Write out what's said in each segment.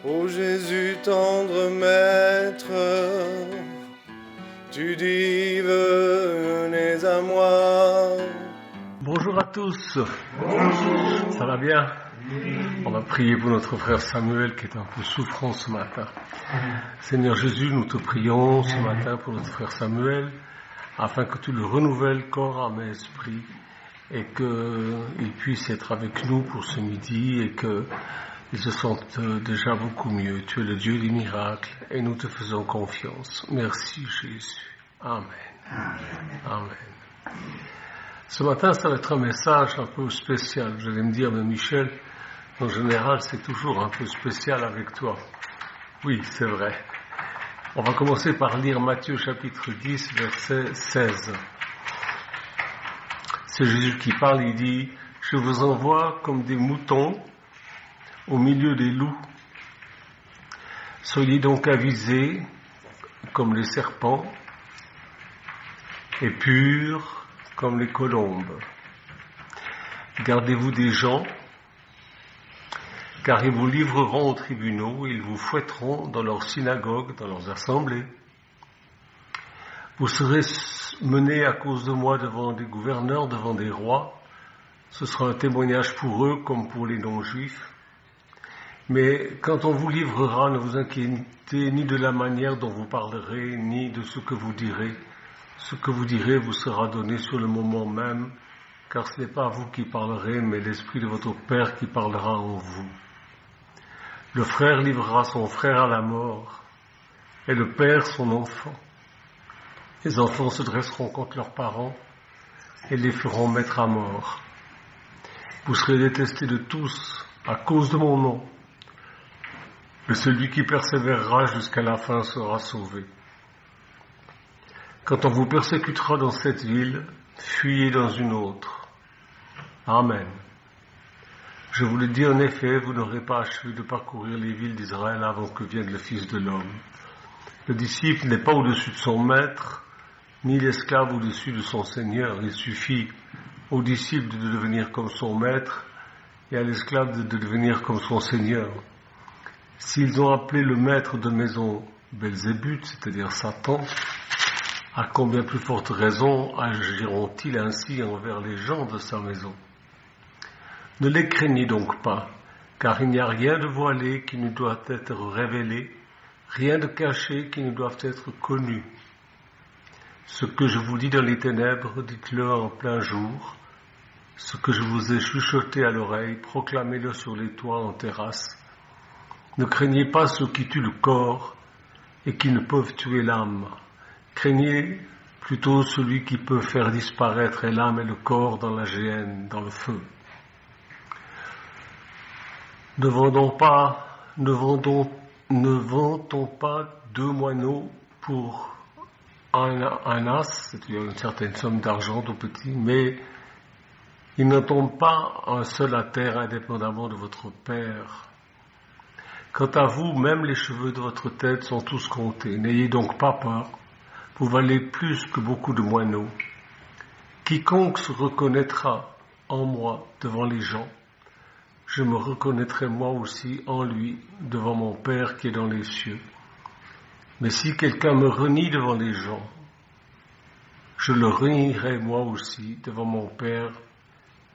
Ô Jésus tendre maître, tu dis venez à moi. Bonjour à tous. Bonjour. Ça va bien? On va prier pour notre frère Samuel qui est un peu souffrant ce matin. Seigneur Jésus, nous te prions ce matin pour notre frère Samuel, afin que tu le renouvelles corps, âme et esprit, et qu'il puisse être avec nous pour ce midi, et qu'il se sente déjà beaucoup mieux. Tu es le Dieu des miracles, et nous te faisons confiance. Merci Jésus. Amen. Amen. Ce matin, ça va être un message un peu spécial. Vous allez me dire, mais Michel, en général, c'est toujours un peu spécial avec toi. Oui, c'est vrai. On va commencer par lire Matthieu chapitre 10, verset 16. C'est Jésus qui parle, il dit, « Je vous envoie comme des moutons au milieu des loups. Soyez donc avisés comme les serpents et purs comme les colombes. Gardez-vous des gens, car ils vous livreront aux tribunaux, et ils vous fouetteront dans leurs synagogues, dans leurs assemblées. Vous serez menés à cause de moi devant des gouverneurs, devant des rois. Ce sera un témoignage pour eux comme pour les non-juifs. Mais quand on vous livrera, ne vous inquiétez ni de la manière dont vous parlerez, ni de ce que vous direz. Ce que vous direz vous sera donné sur le moment même, car ce n'est pas vous qui parlerez, mais l'Esprit de votre Père qui parlera en vous. Le frère livrera son frère à la mort, et le père son enfant. Les enfants se dresseront contre leurs parents, et les feront mettre à mort. Vous serez détestés de tous, à cause de mon nom. Mais celui qui persévérera jusqu'à la fin sera sauvé. Quand on vous persécutera dans cette ville, fuyez dans une autre. Amen. Je vous le dis en effet, vous n'aurez pas achevé de parcourir les villes d'Israël avant que vienne le Fils de l'homme. Le disciple n'est pas au-dessus de son maître, ni l'esclave au-dessus de son Seigneur. Il suffit au disciple de devenir comme son maître et à l'esclave de devenir comme son Seigneur. S'ils ont appelé le maître de maison Belzébuth, c'est-à-dire Satan, à combien plus forte raison agiront-ils ainsi envers les gens de sa maison? Ne les craignez donc pas, car il n'y a rien de voilé qui ne doit être révélé, rien de caché qui ne doit être connu. Ce que je vous dis dans les ténèbres, dites-le en plein jour. Ce que je vous ai chuchoté à l'oreille, proclamez-le sur les toits en terrasse. Ne craignez pas ceux qui tuent le corps et qui ne peuvent tuer l'âme. Craignez plutôt celui qui peut faire disparaître l'âme et le corps dans la géhenne, dans le feu. Ne vend-on pas 2 moineaux pour un as, c'est-à-dire une certaine somme d'argent tout petit, mais il n'en tombe pas un seul à terre indépendamment de votre Père. Quant à vous, même les cheveux de votre tête sont tous comptés. N'ayez donc pas peur, vous valez plus que beaucoup de moineaux. Quiconque se reconnaîtra en moi devant les gens, je me reconnaîtrai moi aussi en lui devant mon Père qui est dans les cieux. Mais si quelqu'un me renie devant les gens, je le renierai moi aussi devant mon Père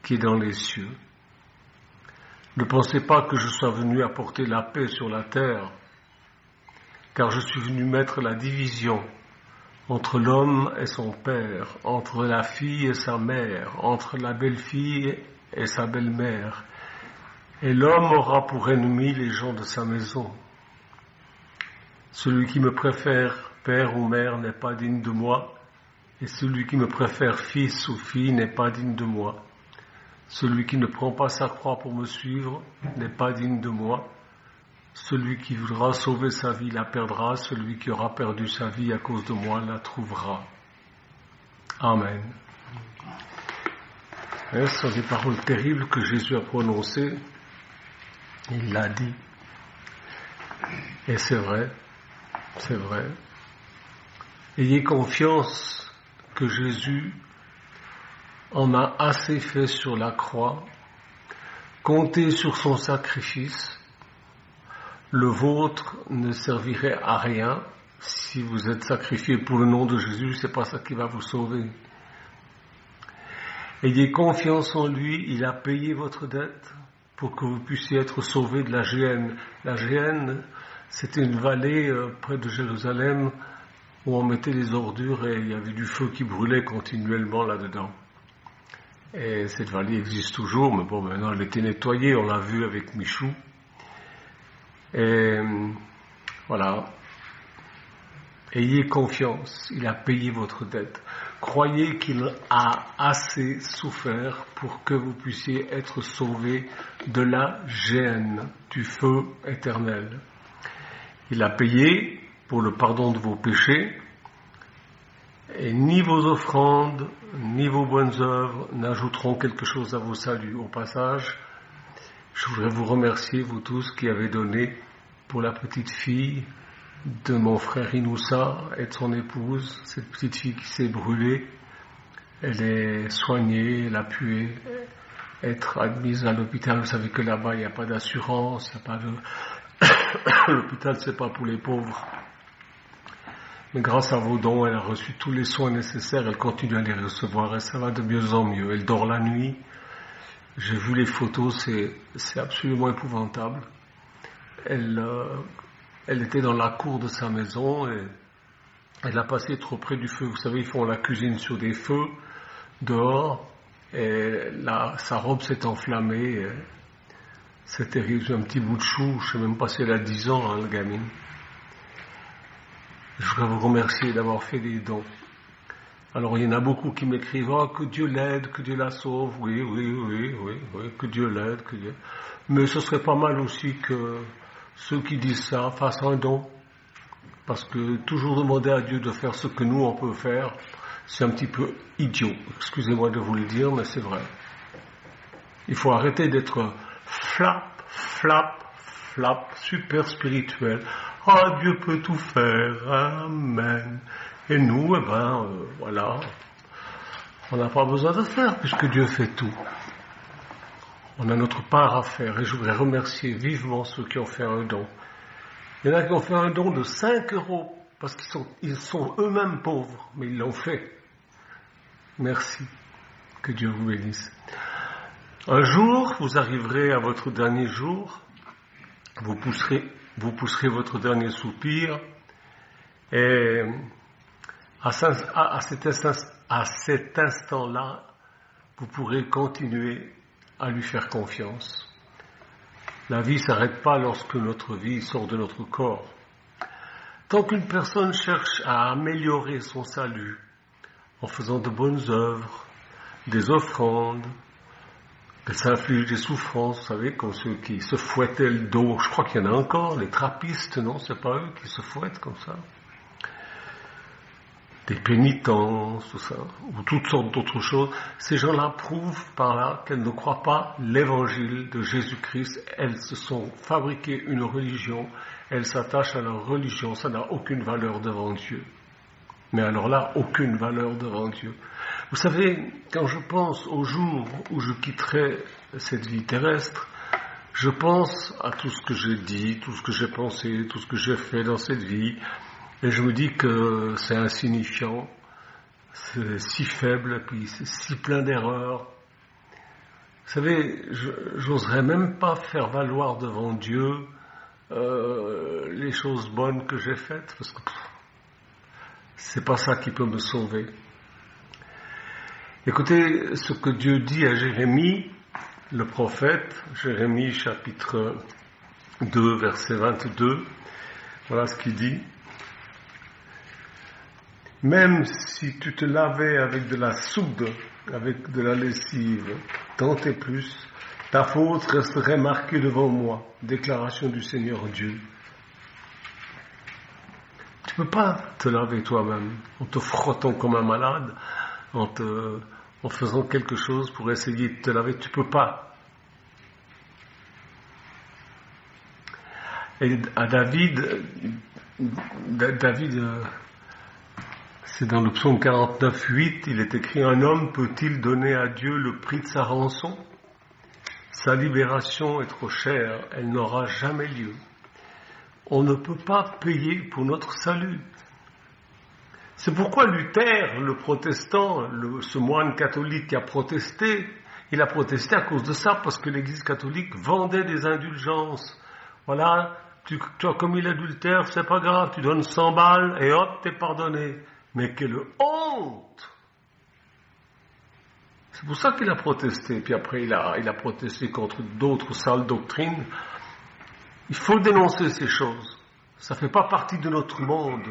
qui est dans les cieux. Ne pensez pas que je sois venu apporter la paix sur la terre, car je suis venu mettre la division entre l'homme et son père, entre la fille et sa mère, entre la belle-fille et sa belle-mère. Et l'homme aura pour ennemi les gens de sa maison. Celui qui me préfère père ou mère n'est pas digne de moi, et celui qui me préfère fils ou fille n'est pas digne de moi. Celui qui ne prend pas sa croix pour me suivre n'est pas digne de moi. Celui qui voudra sauver sa vie la perdra, celui qui aura perdu sa vie à cause de moi la trouvera. Amen. Ce sont des paroles terribles que Jésus a prononcées. Il l'a dit. Et c'est vrai. Ayez confiance que Jésus en a assez fait sur la croix. Comptez sur son sacrifice. le vôtre ne servirait à rien. Si vous êtes sacrifié pour le nom de Jésus, c'est pas ça qui va vous sauver. Ayez confiance en lui, il a payé votre dette pour que vous puissiez être sauvés de la Géhenne. La Géhenne, c'était une vallée près de Jérusalem où on mettait les ordures et il y avait du feu qui brûlait continuellement là-dedans. Et cette vallée existe toujours, mais bon, maintenant elle était nettoyée, on l'a vu avec Michou. Et voilà. Ayez confiance, il a payé votre dette. Croyez qu'il a assez souffert pour que vous puissiez être sauvés de la Géhenne, du feu éternel. Il a payé pour le pardon de vos péchés, et ni vos offrandes, ni vos bonnes œuvres n'ajouteront quelque chose à vos saluts. Au passage, je voudrais vous remercier, vous tous, qui avez donné pour la petite fille de mon frère Inoussa et de son épouse, cette petite fille qui s'est brûlée. Elle est soignée, elle a pu être admise à l'hôpital. Vous savez que là-bas, il n'y a pas d'assurance, il n'y a pas de... L'hôpital, c'est pas pour les pauvres. Mais grâce à vos dons, elle a reçu tous les soins nécessaires, elle continue à les recevoir et ça va de mieux en mieux. Elle dort la nuit. J'ai vu les photos, c'est absolument épouvantable. Elle était dans la cour de sa maison et elle a passé trop près du feu. Vous savez, ils font la cuisine sur des feux dehors et là, sa robe s'est enflammée. C'est terrible, j'ai un petit bout de chou, je ne sais même pas si elle a 10 ans, la gamine. Je voudrais vous remercier d'avoir fait des dons. Alors il y en a beaucoup qui m'écrivent « Oh, que Dieu l'aide, que Dieu la sauve, oui, que Dieu l'aide, que Dieu... » Mais ce serait pas mal aussi que ceux qui disent ça fassent un don. Parce que toujours demander à Dieu de faire ce que nous on peut faire, c'est un petit peu idiot. Excusez-moi de vous le dire, mais c'est vrai. Il faut arrêter d'être flap, super spirituel. Ah, Dieu peut tout faire, amen. Et nous, voilà, on n'a pas besoin de faire puisque Dieu fait tout. On a notre part à faire et je voudrais remercier vivement ceux qui ont fait un don. Il y en a qui ont fait un don de 5 € parce qu'ils sont eux-mêmes pauvres, mais ils l'ont fait. Merci. Que Dieu vous bénisse. Un jour, vous arriverez à votre dernier jour, vous pousserez votre dernier soupir et à cet instant-là, vous pourrez continuer à lui faire confiance. La vie ne s'arrête pas lorsque notre vie sort de notre corps. Tant qu'une personne cherche à améliorer son salut en faisant de bonnes œuvres, des offrandes, qu'elle s'inflige des souffrances, vous savez, comme ceux qui se fouettaient le dos, je crois qu'il y en a encore, les trappistes, non, c'est pas eux qui se fouettent comme ça. Des pénitences, tout ça, ou toutes sortes d'autres choses. Ces gens-là prouvent par là qu'elles ne croient pas l'évangile de Jésus-Christ. Elles se sont fabriquées une religion, elles s'attachent à leur religion, ça n'a aucune valeur devant Dieu. Mais alors là, aucune valeur devant Dieu. Vous savez, quand je pense au jour où je quitterai cette vie terrestre, je pense à tout ce que j'ai dit, tout ce que j'ai pensé, tout ce que j'ai fait dans cette vie, et je me dis que c'est insignifiant, c'est si faible, et puis c'est si plein d'erreurs. Vous savez, j'oserais même pas faire valoir devant Dieu les choses bonnes que j'ai faites, parce que c'est pas ça qui peut me sauver. Écoutez ce que Dieu dit à Jérémie, le prophète, Jérémie chapitre 2, verset 22. Voilà ce qu'il dit. Même si tu te lavais avec de la soude, avec de la lessive, tant et plus, ta faute resterait marquée devant moi. Déclaration du Seigneur Dieu. Tu peux pas te laver toi-même en te frottant comme un malade, en faisant quelque chose pour essayer de te laver. Tu peux pas. Et à David, c'est dans le psaume 49:8, il est écrit: un homme peut-il donner à Dieu le prix de sa rançon? Sa libération est trop chère, elle n'aura jamais lieu. on ne peut pas payer pour notre salut. C'est pourquoi Luther, le protestant, ce moine catholique qui a protesté, il a protesté à cause de ça, parce que l'Église catholique vendait des indulgences. Voilà, tu as commis l'adultère, c'est pas grave, tu donnes 100 balles et hop, t'es pardonné. Mais quelle honte! C'est pour ça qu'il a protesté. Puis après, il a protesté contre d'autres sales doctrines. Il faut dénoncer ces choses. Ça ne fait pas partie de notre monde.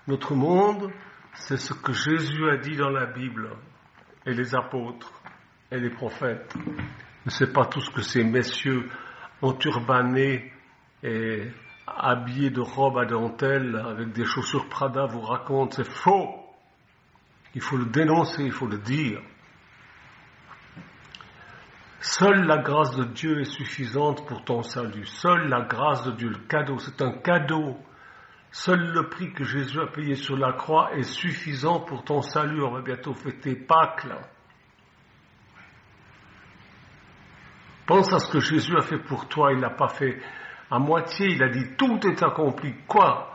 Notre monde, c'est ce que Jésus a dit dans la Bible, et les apôtres, et les prophètes. Ne sais pas tout ce que ces messieurs enturbanés et habillés de robes à dentelle avec des chaussures Prada vous racontent. C'est faux. Il faut le dénoncer, il faut le dire. Seule la grâce de Dieu est suffisante pour ton salut. Seule la grâce de Dieu, le cadeau, c'est un cadeau. Seul le prix que Jésus a payé sur la croix est suffisant pour ton salut. On va bientôt fêter Pâques, là. Pense à ce que Jésus a fait pour toi. Il ne l'a pas fait à moitié. Il a dit tout est accompli. Quoi?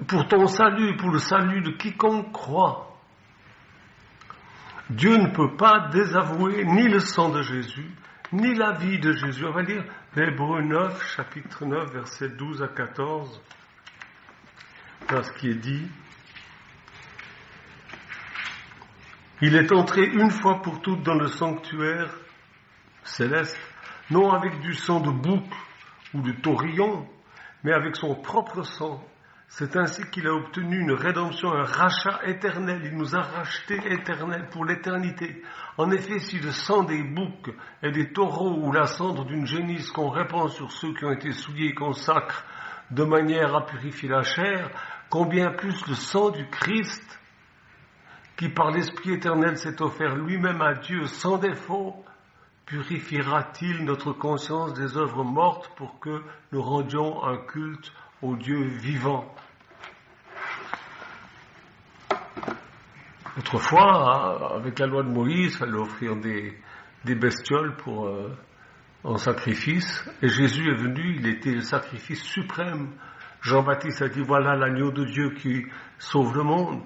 Pour ton salut, pour le salut de quiconque croit. Dieu ne peut pas désavouer ni le sang de Jésus, ni la vie de Jésus. On va lire Hébreux 9, chapitre 9, versets 12 à 14. Voilà ce qui est dit. Il est entré une fois pour toutes dans le sanctuaire céleste, non avec du sang de bouc ou de taurillon, mais avec son propre sang. C'est ainsi qu'il a obtenu une rédemption, un rachat éternel. Il nous a rachetés éternels pour l'éternité. En effet, si le sang des boucs et des taureaux ou la cendre d'une génisse qu'on répand sur ceux qui ont été souillés consacre de manière à purifier la chair, combien plus le sang du Christ, qui par l'Esprit éternel s'est offert lui-même à Dieu sans défaut, purifiera-t-il notre conscience des œuvres mortes pour que nous rendions un culte au Dieu vivant. Autrefois, avec la loi de Moïse, il fallait offrir des bestioles en sacrifice, et Jésus est venu, il était le sacrifice suprême. Jean-Baptiste a dit, voilà l'agneau de Dieu qui sauve le monde.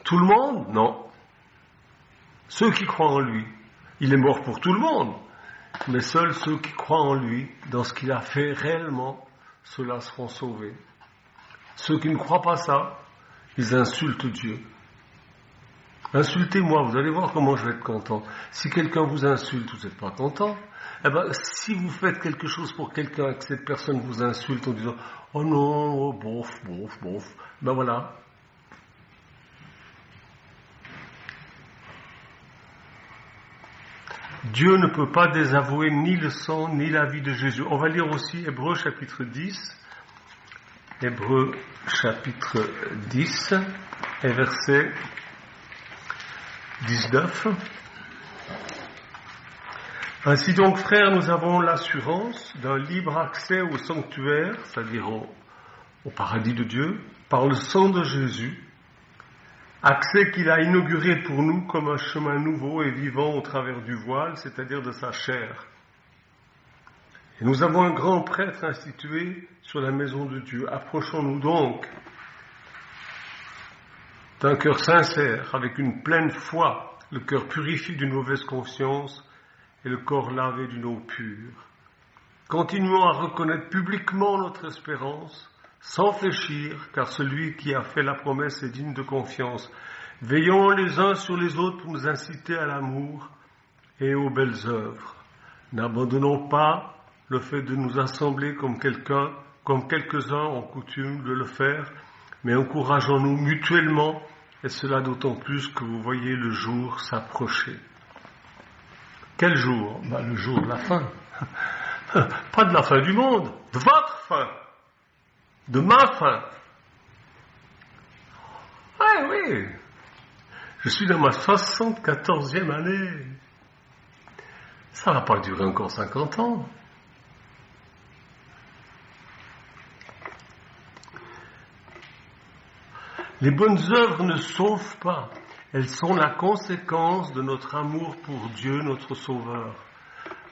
Tout le monde? Non. Ceux qui croient en lui. Il est mort pour tout le monde, mais seuls ceux qui croient en lui, dans ce qu'il a fait réellement, ceux-là seront sauvés. Ceux qui ne croient pas ça, ils insultent Dieu. Insultez-moi, vous allez voir comment je vais être content. Si quelqu'un vous insulte, vous n'êtes pas content. Eh ben, si vous faites quelque chose pour quelqu'un et que cette personne vous insulte en disant « Oh non, oh, bof, bof, bof », ben voilà. Dieu ne peut pas désavouer ni le sang ni la vie de Jésus. On va lire aussi Hébreux chapitre 10. Hébreux chapitre 10 et verset 19. Ainsi donc, frères, nous avons l'assurance d'un libre accès au sanctuaire, c'est-à-dire au paradis de Dieu, par le sang de Jésus, accès qu'il a inauguré pour nous comme un chemin nouveau et vivant au travers du voile, c'est-à-dire de sa chair. Et nous avons un grand prêtre institué sur la maison de Dieu. Approchons-nous donc d'un cœur sincère, avec une pleine foi, le cœur purifié d'une mauvaise conscience et le corps lavé d'une eau pure. Continuons à reconnaître publiquement notre espérance, sans fléchir, car celui qui a fait la promesse est digne de confiance. Veillons les uns sur les autres pour nous inciter à l'amour et aux belles œuvres. N'abandonnons pas le fait de nous assembler comme quelques-uns ont coutume de le faire, mais encourageons-nous mutuellement, et cela d'autant plus que vous voyez le jour s'approcher. Quel jour? Le jour de la fin. Pas de la fin du monde, de votre fin. De ma fin. Oui. Je suis dans ma 74e année. Ça va pas durer encore 50 ans. Les bonnes œuvres ne sauvent pas. Elles sont la conséquence de notre amour pour Dieu, notre Sauveur.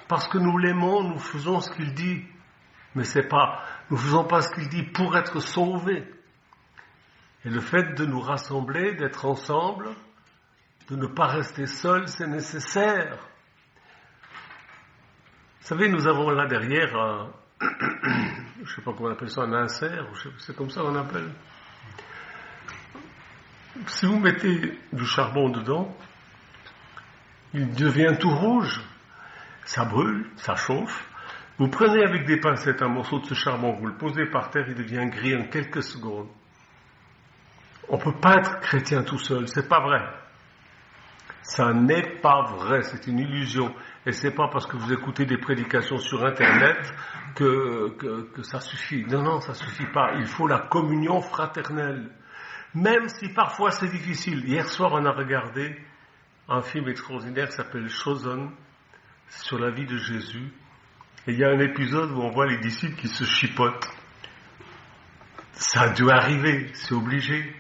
Parce que nous l'aimons, nous faisons ce qu'il dit. Mais nous faisons pas ce qu'il dit pour être sauvés. Et le fait de nous rassembler, d'être ensemble, de ne pas rester seuls, c'est nécessaire. Vous savez, nous avons là derrière je ne sais pas comment on appelle ça, un insert, c'est comme ça qu'on appelle. Si vous mettez du charbon dedans, il devient tout rouge, ça brûle, ça chauffe. Vous prenez avec des pincettes un morceau de ce charbon, vous le posez par terre, il devient gris en quelques secondes. On ne peut pas être chrétien tout seul, c'est pas vrai. Ça n'est pas vrai, c'est une illusion. Et c'est pas parce que vous écoutez des prédications sur Internet que ça suffit. Non, ça suffit pas. Il faut la communion fraternelle. Même si parfois c'est difficile. Hier soir, on a regardé un film extraordinaire qui s'appelle Chosen, sur la vie de Jésus. Et il y a un épisode où on voit les disciples qui se chipotent. Ça a dû arriver, c'est obligé.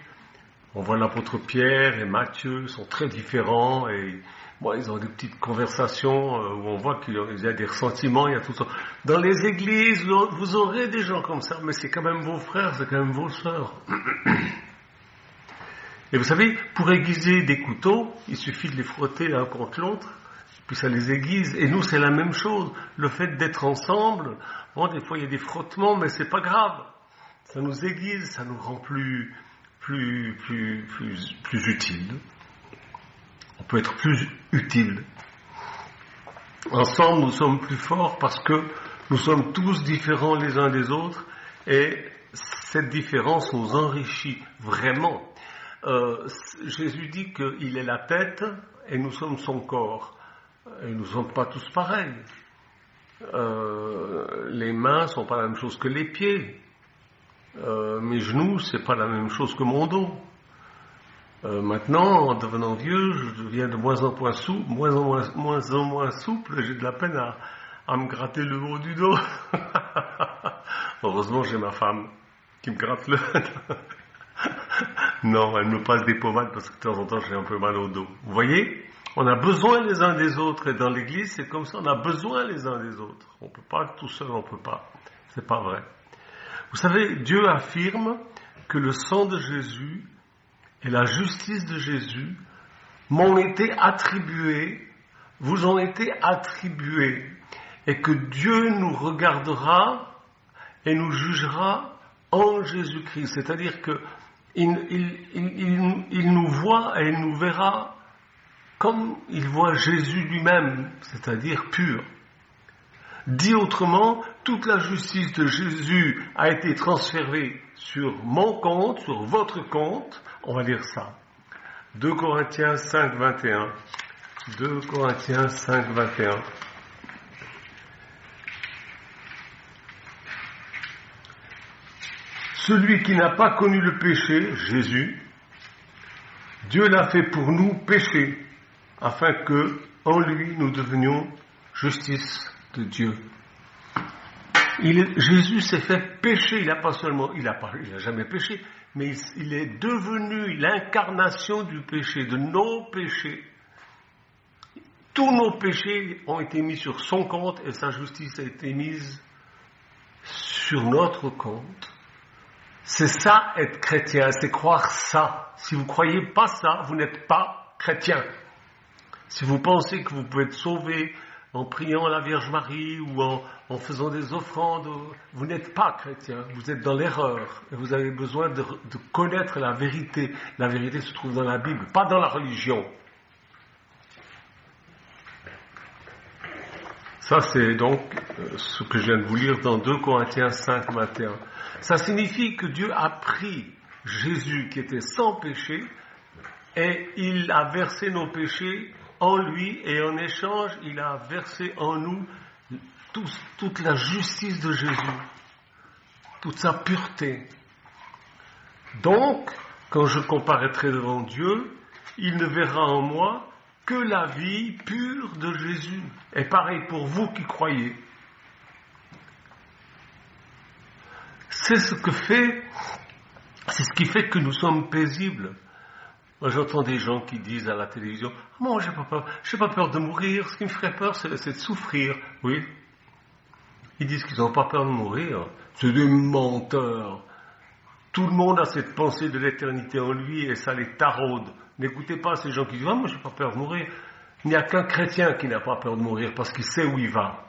On voit l'apôtre Pierre et Matthieu sont très différents et ils ont des petites conversations où on voit qu'il y a des ressentiments, il y a tout ça. Dans les églises, vous aurez des gens comme ça, mais c'est quand même vos frères, c'est quand même vos sœurs. Et vous savez, pour aiguiser des couteaux, il suffit de les frotter l'un contre l'autre, puis ça les aiguise. Et nous, c'est la même chose. Le fait d'être ensemble, des fois il y a des frottements, mais c'est pas grave. Ça nous aiguise, ça nous rend plus utile. On peut être plus utile. Ensemble, nous sommes plus forts parce que nous sommes tous différents les uns des autres et cette différence nous enrichit vraiment. Jésus dit qu'il est la tête et nous sommes son corps. Et nous ne sommes pas tous pareils. Les mains ne sont pas la même chose que les pieds. Mes genoux, c'est pas la même chose que mon dos. Maintenant, en devenant vieux, je deviens de moins en moins souple, j'ai de la peine à me gratter le haut du dos. Heureusement, j'ai ma femme qui me gratte le Non, elle me passe des pommades parce que de temps en temps, j'ai un peu mal au dos. Vous voyez, on a besoin les uns des autres et dans l'église, c'est comme ça, on a besoin les uns des autres. On peut pas tout seul, on peut pas. C'est pas vrai. Vous savez, Dieu affirme que le sang de Jésus et la justice de Jésus m'ont été attribués, vous ont été attribués, et que Dieu nous regardera et nous jugera en Jésus-Christ. C'est-à-dire que il nous voit et il nous verra comme il voit Jésus lui-même, c'est-à-dire pur. Dit autrement, toute la justice de Jésus a été transférée sur mon compte, sur votre compte. On va lire ça. 2 Corinthiens 5, 21. 2 Corinthiens 5, 21. Celui qui n'a pas connu le péché, Jésus, Dieu l'a fait pour nous pécher, afin que, en lui, nous devenions justice de Dieu. Jésus s'est fait pécher, il n'a jamais péché, mais il est devenu l'incarnation du péché, de nos péchés. Tous nos péchés ont été mis sur son compte et sa justice a été mise sur notre compte. C'est ça être chrétien, c'est croire ça. Si vous ne croyez pas ça, vous n'êtes pas chrétien. Si vous pensez que vous pouvez être sauvé en priant à la Vierge Marie ou en faisant des offrandes, vous n'êtes pas chrétien, vous êtes dans l'erreur et vous avez besoin de connaître la vérité. La vérité se trouve dans la Bible, pas dans la religion. Ça, c'est donc ce que je viens de vous lire dans 2 Corinthiens 5, 21. Ça signifie que Dieu a pris Jésus qui était sans péché et il a versé nos péchés en lui et en échange, il a versé en nous toute la justice de Jésus, toute sa pureté. Donc, quand je comparaîtrai devant Dieu, il ne verra en moi que la vie pure de Jésus. Et pareil pour vous qui croyez. C'est ce qui fait que nous sommes paisibles. Moi, j'entends des gens qui disent à la télévision, moi, j'ai pas peur de mourir, ce qui me ferait peur, c'est de souffrir. Oui. Ils disent qu'ils n'ont pas peur de mourir. C'est des menteurs. Tout le monde a cette pensée de l'éternité en lui et ça les taraude. N'écoutez pas ces gens qui disent « Ah, moi, je n'ai pas peur de mourir ». Il n'y a qu'un chrétien qui n'a pas peur de mourir parce qu'il sait où il va.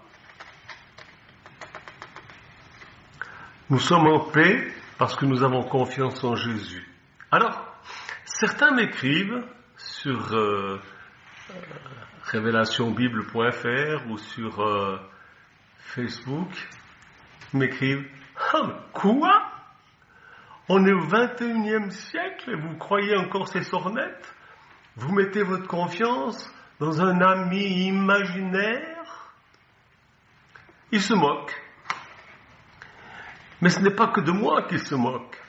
Nous sommes en paix parce que nous avons confiance en Jésus. Alors, certains m'écrivent sur révélationbible.fr ou sur Facebook, m'écrivent « Ah, mais quoi ? On est au 21e siècle et vous croyez encore ces sornettes ? Vous mettez votre confiance dans un ami imaginaire ?» Ils se moquent. Mais ce n'est pas que de moi qu'ils se moquent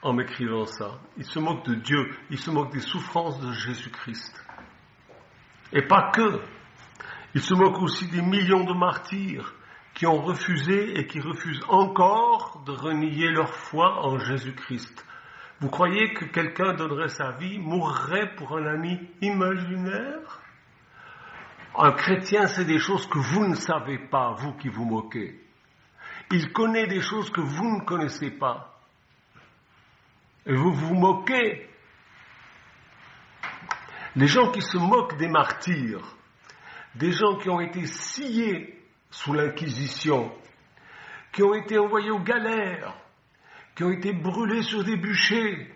en m'écrivant ça. Ils se moquent de Dieu, ils se moquent des souffrances de Jésus-Christ. Et pas que. Ils se moquent aussi des millions de martyrs qui ont refusé et qui refusent encore de renier leur foi en Jésus-Christ. Vous croyez que quelqu'un donnerait sa vie, mourrait pour un ami imaginaire ? Un chrétien, c'est des choses que vous ne savez pas, vous qui vous moquez. Il connaît des choses que vous ne connaissez pas. Et vous vous moquez. Les gens qui se moquent des martyrs, des gens qui ont été sciés sous l'Inquisition, qui ont été envoyés aux galères, qui ont été brûlés sur des bûchers,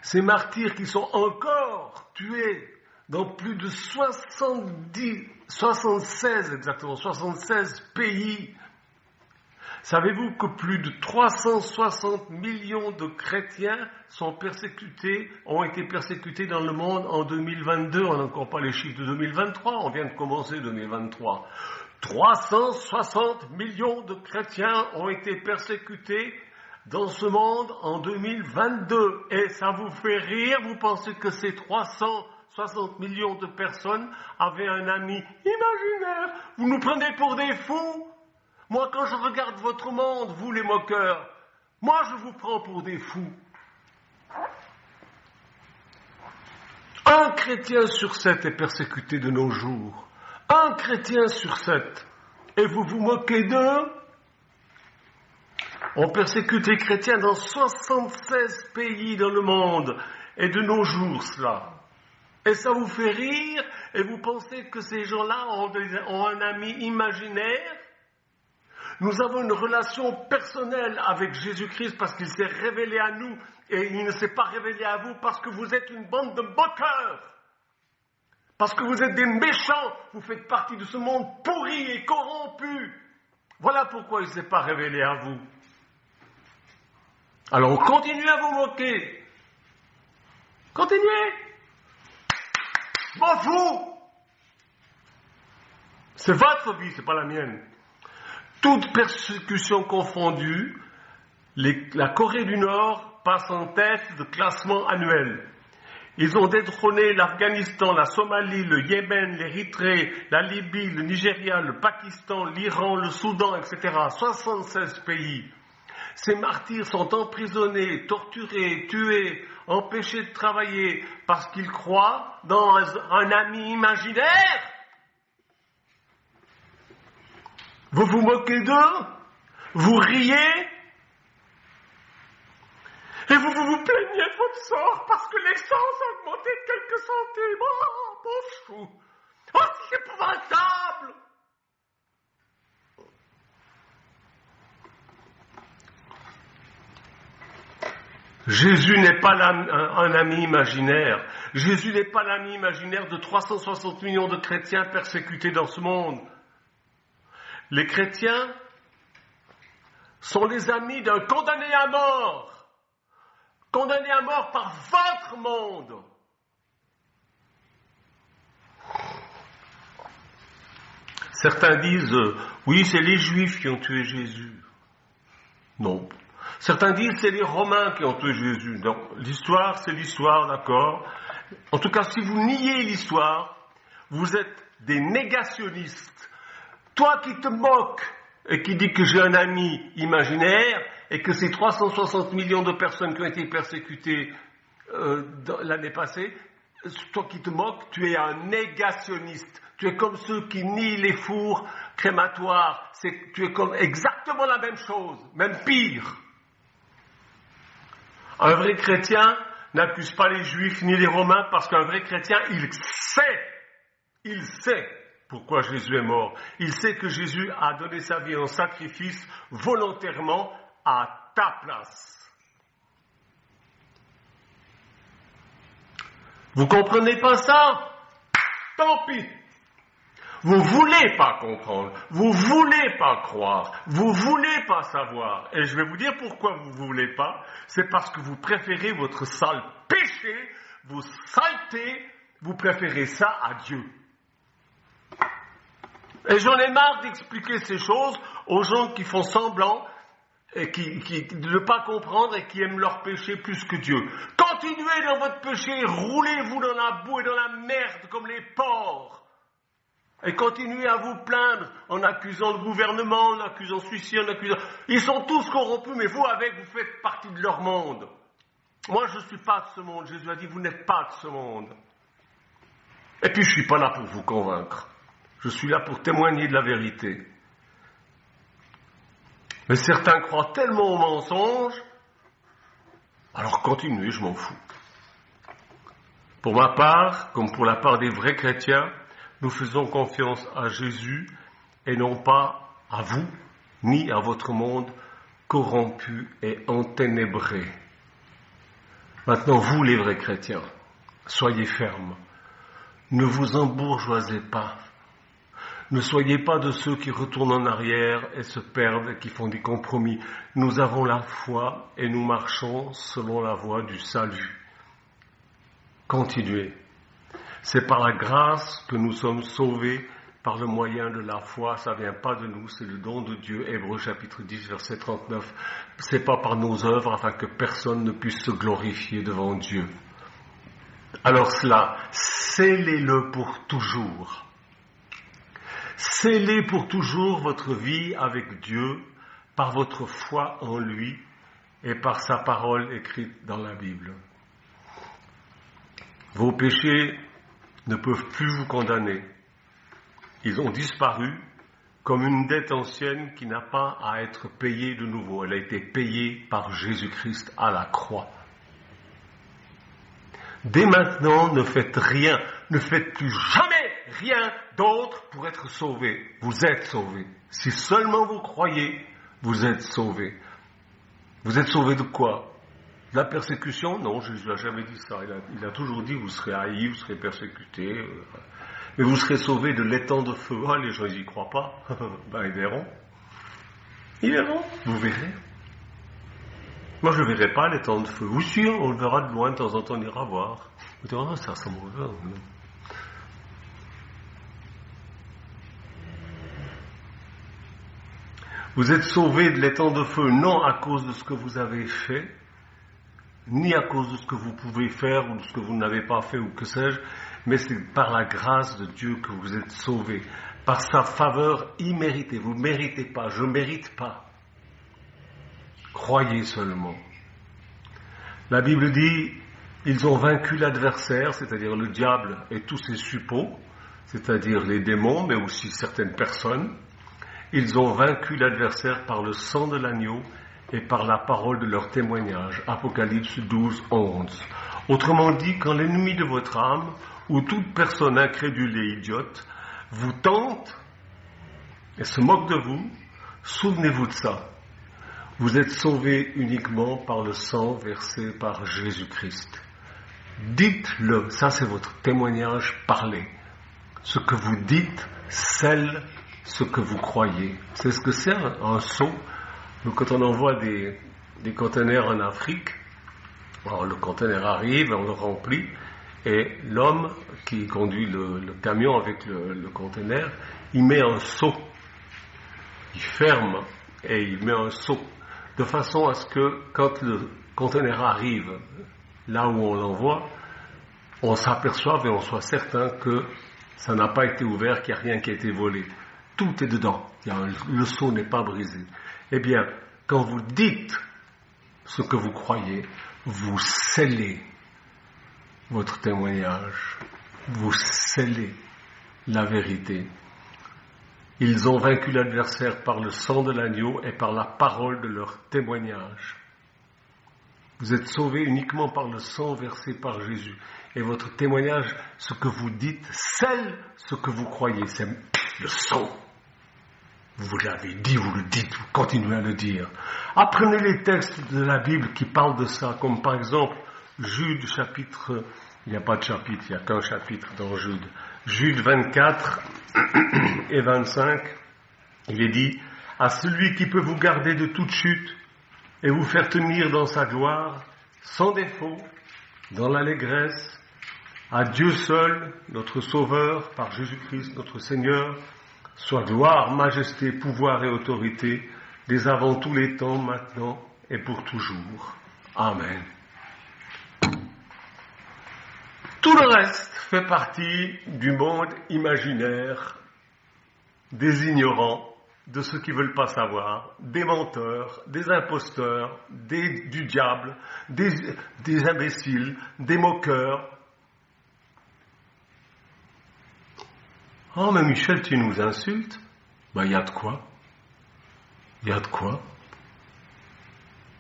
ces martyrs qui sont encore tués dans plus de 76 pays. Savez-vous que plus de 360 millions de chrétiens ont été persécutés dans le monde en 2022? On n'a encore pas les chiffres de 2023, on vient de commencer 2023. 360 millions de chrétiens ont été persécutés dans ce monde en 2022. Et ça vous fait rire? Vous pensez que ces 360 millions de personnes avaient un ami imaginaire? Vous nous prenez pour des fous? Moi, quand je regarde votre monde, vous les moqueurs, moi je vous prends pour des fous. Un chrétien sur 7 est persécuté de nos jours. Un chrétien sur 7. Et vous vous moquez d'eux? On persécute les chrétiens dans 76 pays dans le monde. Et de nos jours, cela. Et ça vous fait rire? Et vous pensez que ces gens-là ont un ami imaginaire? Nous avons une relation personnelle avec Jésus-Christ parce qu'il s'est révélé à nous et il ne s'est pas révélé à vous parce que vous êtes une bande de moqueurs. Parce que vous êtes des méchants, vous faites partie de ce monde pourri et corrompu. Voilà pourquoi il ne s'est pas révélé à vous. Alors continuez à vous moquer. Continuez. Je m'en fous. C'est votre vie, c'est pas la mienne. Toute persécution confondue, la Corée du Nord passe en tête de classement annuel. Ils ont détrôné l'Afghanistan, la Somalie, le Yémen, l'Érythrée, la Libye, le Nigeria, le Pakistan, l'Iran, le Soudan, etc. 76 pays. Ces martyrs sont emprisonnés, torturés, tués, empêchés de travailler parce qu'ils croient dans un ami imaginaire. Vous vous moquez d'eux, vous riez, et vous plaignez de votre sort parce que l'essence a augmenté de quelques centimes. Oh, mon chou! Oh, c'est épouvantable! Jésus n'est pas un ami imaginaire. Jésus n'est pas l'ami imaginaire de 360 millions de chrétiens persécutés dans ce monde. Les chrétiens sont les amis d'un condamné à mort. Condamné à mort par votre monde. Certains disent, oui, c'est les Juifs qui ont tué Jésus. Non. Certains disent, c'est les Romains qui ont tué Jésus. Non. L'histoire, c'est l'histoire, d'accord. En tout cas, si vous niez l'histoire, vous êtes des négationnistes. Toi qui te moques et qui dis que j'ai un ami imaginaire et que ces 360 millions de personnes qui ont été persécutées l'année passée, toi qui te moques, tu es un négationniste. Tu es comme ceux qui nient les fours crématoires. Tu es comme exactement la même chose, même pire. Un vrai chrétien n'accuse pas les Juifs ni les Romains parce qu'un vrai chrétien, il sait pourquoi Jésus est mort. Il sait que Jésus a donné sa vie en sacrifice volontairement à ta place. Vous comprenez pas ça? Tant pis. Vous voulez pas comprendre, vous voulez pas croire, vous voulez pas savoir. Et je vais vous dire pourquoi vous voulez pas. C'est parce que vous préférez votre sale péché, vos saletés, vous préférez ça à Dieu. Et j'en ai marre d'expliquer ces choses aux gens qui font semblant et de ne pas comprendre et qui aiment leur péché plus que Dieu. Continuez dans votre péché, roulez-vous dans la boue et dans la merde comme les porcs. Et continuez à vous plaindre en accusant le gouvernement, en accusant celui-ci, en accusant... Ils sont tous corrompus, mais vous faites partie de leur monde. Moi, je ne suis pas de ce monde. Jésus a dit, vous n'êtes pas de ce monde. Et puis, je ne suis pas là pour vous convaincre. Je suis là pour témoigner de la vérité. Mais certains croient tellement aux mensonges, alors continuez, je m'en fous. Pour ma part, comme pour la part des vrais chrétiens, nous faisons confiance à Jésus et non pas à vous, ni à votre monde corrompu et enténébré. Maintenant, vous les vrais chrétiens, soyez fermes. Ne vous embourgeoisez pas. Ne soyez pas de ceux qui retournent en arrière et se perdent et qui font des compromis. Nous avons la foi et nous marchons selon la voie du salut. Continuez. C'est par la grâce que nous sommes sauvés par le moyen de la foi. Ça ne vient pas de nous, c'est le don de Dieu. Hébreux chapitre 10, verset 39. C'est pas par nos œuvres afin que personne ne puisse se glorifier devant Dieu. Alors cela, scellez-le pour toujours. Scellez pour toujours votre vie avec Dieu par votre foi en lui et par sa parole écrite dans la Bible. Vos péchés ne peuvent plus vous condamner. Ils ont disparu comme une dette ancienne qui n'a pas à être payée de nouveau. Elle a été payée par Jésus-Christ à la croix. Dès maintenant, ne faites rien, ne faites plus jamais rien d'autre pour être sauvé. Vous êtes sauvés. Si seulement vous croyez, vous êtes sauvés. Vous êtes sauvés de quoi? La persécution? Non, Jésus n'a jamais dit ça. Il a toujours dit, vous serez haïs, vous serez persécutés. Mais vous serez sauvés de l'étang de feu. Ah, les gens, ils n'y croient pas. Ils verront. Ils verront, vous verrez. Moi, je ne verrai pas l'étang de feu. Aussi, on le verra de loin, de temps en temps, on ira voir. Vous direz, ça ressemble au feu. Vous êtes sauvés de l'étang de feu, non à cause de ce que vous avez fait, ni à cause de ce que vous pouvez faire ou de ce que vous n'avez pas fait ou que sais-je, mais c'est par la grâce de Dieu que vous êtes sauvés, par sa faveur imméritée. Vous ne méritez pas, je ne mérite pas. Croyez seulement. La Bible dit, ils ont vaincu l'adversaire, c'est-à-dire le diable et tous ses suppôts, c'est-à-dire les démons, mais aussi certaines personnes. Ils ont vaincu l'adversaire par le sang de l'agneau et par la parole de leur témoignage. Apocalypse 12, 11. Autrement dit, quand l'ennemi de votre âme, ou toute personne incrédule et idiote, vous tente et se moque de vous, souvenez-vous de ça. Vous êtes sauvés uniquement par le sang versé par Jésus-Christ. Dites-le, ça c'est votre témoignage parlé. Ce que vous dites scelle ce que vous croyez. C'est ce que c'est un sceau. Donc, quand on envoie des conteneurs en Afrique, alors le conteneur arrive, on le remplit, et l'homme qui conduit le camion avec le conteneur, il met un sceau. Il ferme et il met un sceau. De façon à ce que quand le conteneur arrive là où on l'envoie, on s'aperçoive et on soit certain que ça n'a pas été ouvert, qu'il n'y a rien qui a été volé. Tout est dedans. Le sceau n'est pas brisé. Eh bien, quand vous dites ce que vous croyez, vous scellez votre témoignage. Vous scellez la vérité. Ils ont vaincu l'adversaire par le sang de l'agneau et par la parole de leur témoignage. Vous êtes sauvés uniquement par le sang versé par Jésus. Et votre témoignage, ce que vous dites, scelle ce que vous croyez. C'est le sang. Vous l'avez dit, vous le dites, vous continuez à le dire. Apprenez les textes de la Bible qui parlent de ça, comme par exemple Jude chapitre, il n'y a pas de chapitre, il n'y a qu'un chapitre dans Jude. Jude 24 et 25, il est dit, « À celui qui peut vous garder de toute chute et vous faire tenir dans sa gloire, sans défaut, dans l'allégresse, à Dieu seul, notre Sauveur, par Jésus-Christ, notre Seigneur, soit gloire, majesté, pouvoir et autorité, dès avant tous les temps, maintenant et pour toujours. Amen. » Tout le reste fait partie du monde imaginaire des ignorants, de ceux qui ne veulent pas savoir, des menteurs, des imposteurs, du diable, des imbéciles, des moqueurs. Oh, mais Michel, tu nous insultes? Ben, il y a de quoi. Il y a de quoi.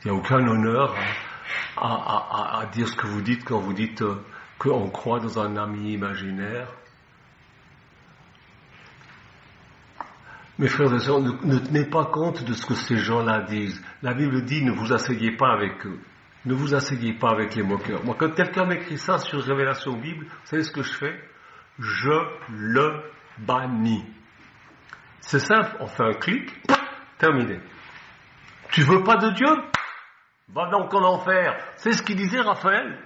Il n'y a aucun honneur à dire ce que vous dites quand vous dites qu'on croit dans un ami imaginaire. Mes frères et sœurs, ne tenez pas compte de ce que ces gens-là disent. La Bible dit, ne vous asseyez pas avec eux. Ne vous asseyez pas avec les moqueurs. Moi, quand quelqu'un m'écrit ça sur Révélation Bible, vous savez ce que je fais? Je le bannis. C'est simple, on fait un clic, terminé. Tu veux pas de Dieu? Va donc en enfer. C'est ce qu'il disait Raphaël.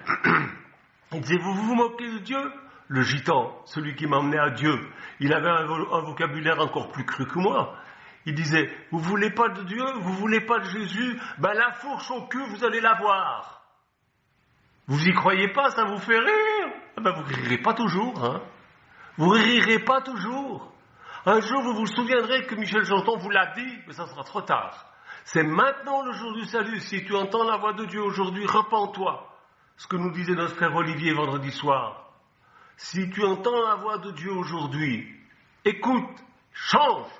Il disait, vous vous moquez de Dieu? Le gitan, celui qui m'emmenait à Dieu, il avait un vocabulaire encore plus cru que moi. Il disait, vous voulez pas de Dieu, vous voulez pas de Jésus, ben la fourche au cul, vous allez l'avoir. Vous y croyez pas, ça vous fait rire? Ben vous rirez pas toujours, hein. Vous rirez pas toujours. Un jour, vous vous souviendrez que Michel Janton vous l'a dit, mais ça sera trop tard. C'est maintenant le jour du salut. Si tu entends la voix de Dieu aujourd'hui, repens-toi. Ce que nous disait notre frère Olivier vendredi soir. Si tu entends la voix de Dieu aujourd'hui, écoute, change.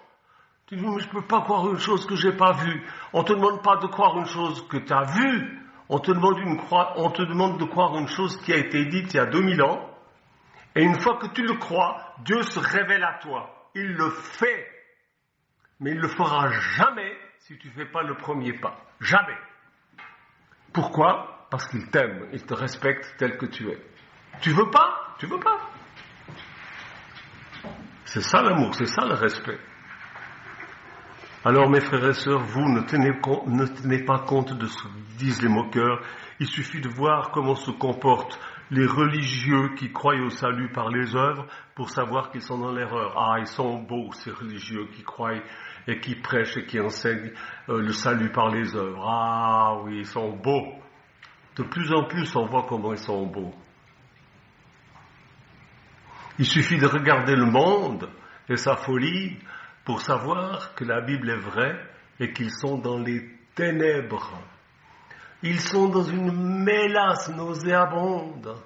Tu dis, mais je ne peux pas croire une chose que je n'ai pas vue. On ne te demande pas de croire une chose que tu as vue. On te demande de croire une chose qui a été dite il y a 2000 ans. Et une fois que tu le crois, Dieu se révèle à toi. Il le fait. Mais il ne le fera jamais si tu ne fais pas le premier pas. Jamais. Pourquoi? Parce qu'il t'aime. Il te respecte tel que tu es. Tu veux pas? Tu veux pas. C'est ça l'amour, c'est ça le respect. Alors mes frères et sœurs, vous ne tenez pas compte de ce que disent les moqueurs. Il suffit de voir comment se comportent les religieux qui croient au salut par les œuvres pour savoir qu'ils sont dans l'erreur. Ah, ils sont beaux ces religieux qui croient et qui prêchent et qui enseignent le salut par les œuvres. Ah oui, ils sont beaux. De plus en plus, on voit comment ils sont beaux. Il suffit de regarder le monde et sa folie pour savoir que la Bible est vraie et qu'ils sont dans les ténèbres. Ils sont dans une mélasse nauséabonde.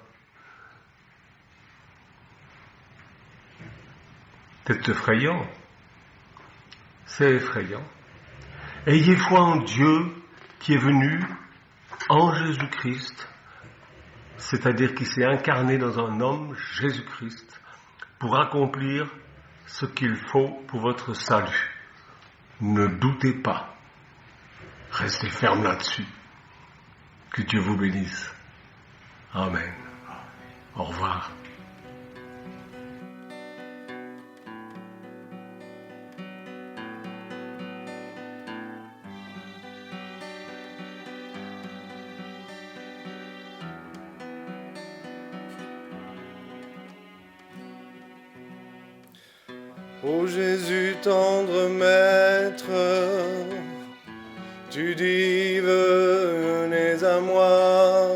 C'est effrayant. C'est effrayant. Ayez foi en Dieu qui est venu en Jésus-Christ, c'est-à-dire qui s'est incarné dans un homme, Jésus-Christ, pour accomplir ce qu'il faut pour votre salut. Ne doutez pas. Restez ferme là-dessus. Que Dieu vous bénisse. Amen. Au revoir. Ô Jésus tendre maître, tu dis venez à moi,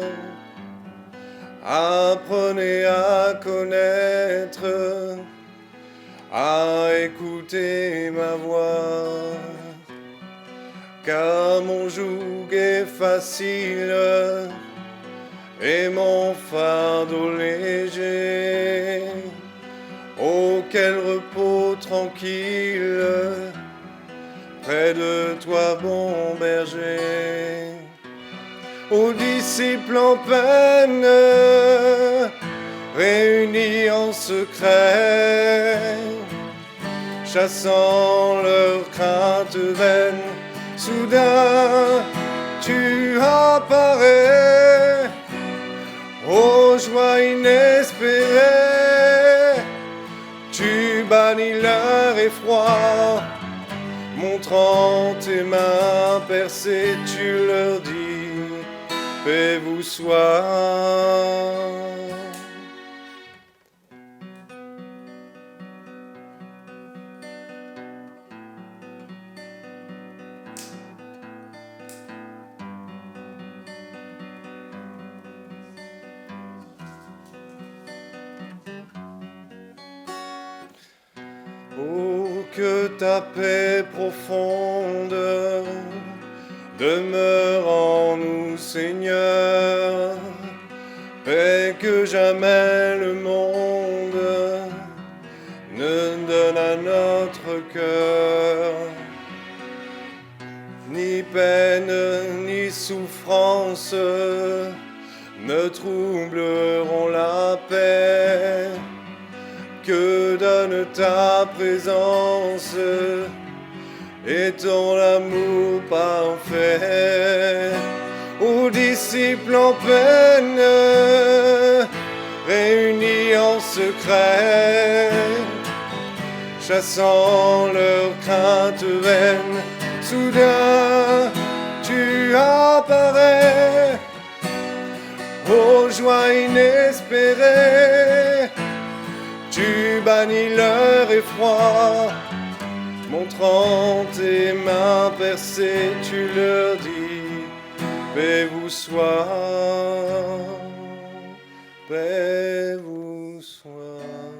apprenez à connaître, à écouter ma voix, car mon joug est facile et mon fardeau léger. Oh, quel repos tranquille, près de toi, bon berger. Aux disciples en peine, réunis en secret, chassant leurs craintes vaines, soudain tu apparais, ô joie inespérée, tu bannis leur effroi, montrant tes mains percées, tu leur dis, paix vous soit. Oh, que ta paix profonde demeure en nous, Seigneur, paix que jamais le monde ne donne à notre cœur. Ni peine, ni souffrance ne troubleront la paix que donne ta présence et ton amour parfait. Aux disciples en peine, réunis en secret, chassant leurs craintes vaines, soudain tu apparais, ô joie inespérée, tu bannis leur effroi, montrant tes mains percées, tu leur dis, paix vous soit, paix vous soit.